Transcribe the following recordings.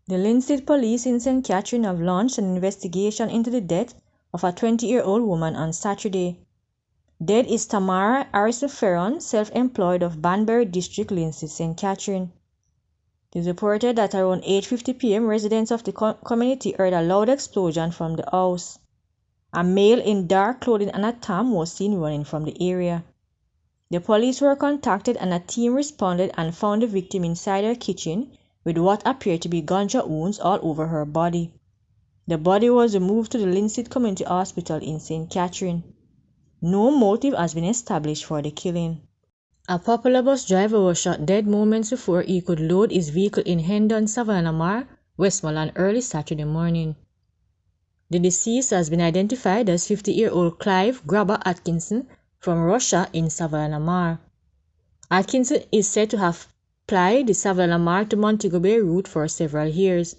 The Linstead police in St. Catherine have launched an investigation into the death of a 20-year-old woman on Saturday. Dead is Tamara Harrison-Ferron, self-employed of Banbury District, Linstead, St. Catherine. It is reported that around 8:50 p.m. residents of the community heard a loud explosion from the house. A male in dark clothing and a tam was seen running from the area. The police were contacted and a team responded and found the victim inside her kitchen with what appeared to be gunshot wounds all over her body. The body was removed to the Linstead Community Hospital in St. Catherine. No motive has been established for the killing. A popular bus driver was shot dead moments before he could load his vehicle in Hendon, Savannah, Westmoreland early Saturday morning. The deceased has been identified as 50-year-old Clive Grabber Atkinson from Russia in Savannah. Atkinson is said to have plied the Savannah to Montego Bay route for several years.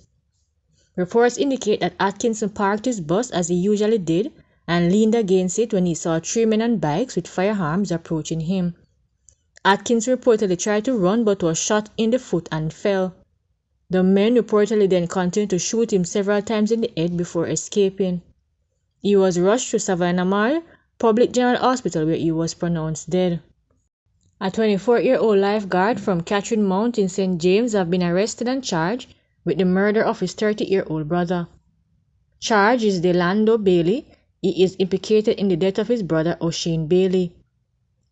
Reports indicate that Atkinson parked his bus as he usually did and leaned against it when he saw three men on bikes with firearms approaching him. Atkinson reportedly tried to run but was shot in the foot and fell. The men reportedly then continued to shoot him several times in the head before escaping. He was rushed to Savannah Public General Hospital where he was pronounced dead. A 24-year-old lifeguard from Catherine Mount in St. James has been arrested and charged with the murder of his 30-year-old brother. Charge is Delando Bailey. He is implicated in the death of his brother O'Shane Bailey.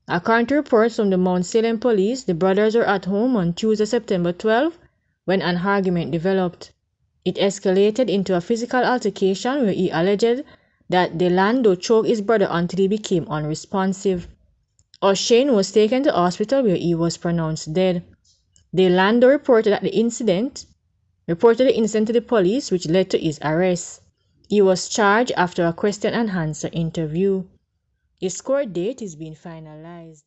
According to reports from the Mount Salem police, the brothers were at home on Tuesday, September 12, when an argument developed. It escalated into a physical altercation where he alleged that Delando choked his brother until he became unresponsive. O'Shane was taken to hospital where he was pronounced dead. Delando reported the incident to the police, which led to his arrest. He was charged after a question and answer interview. His court date is being finalized.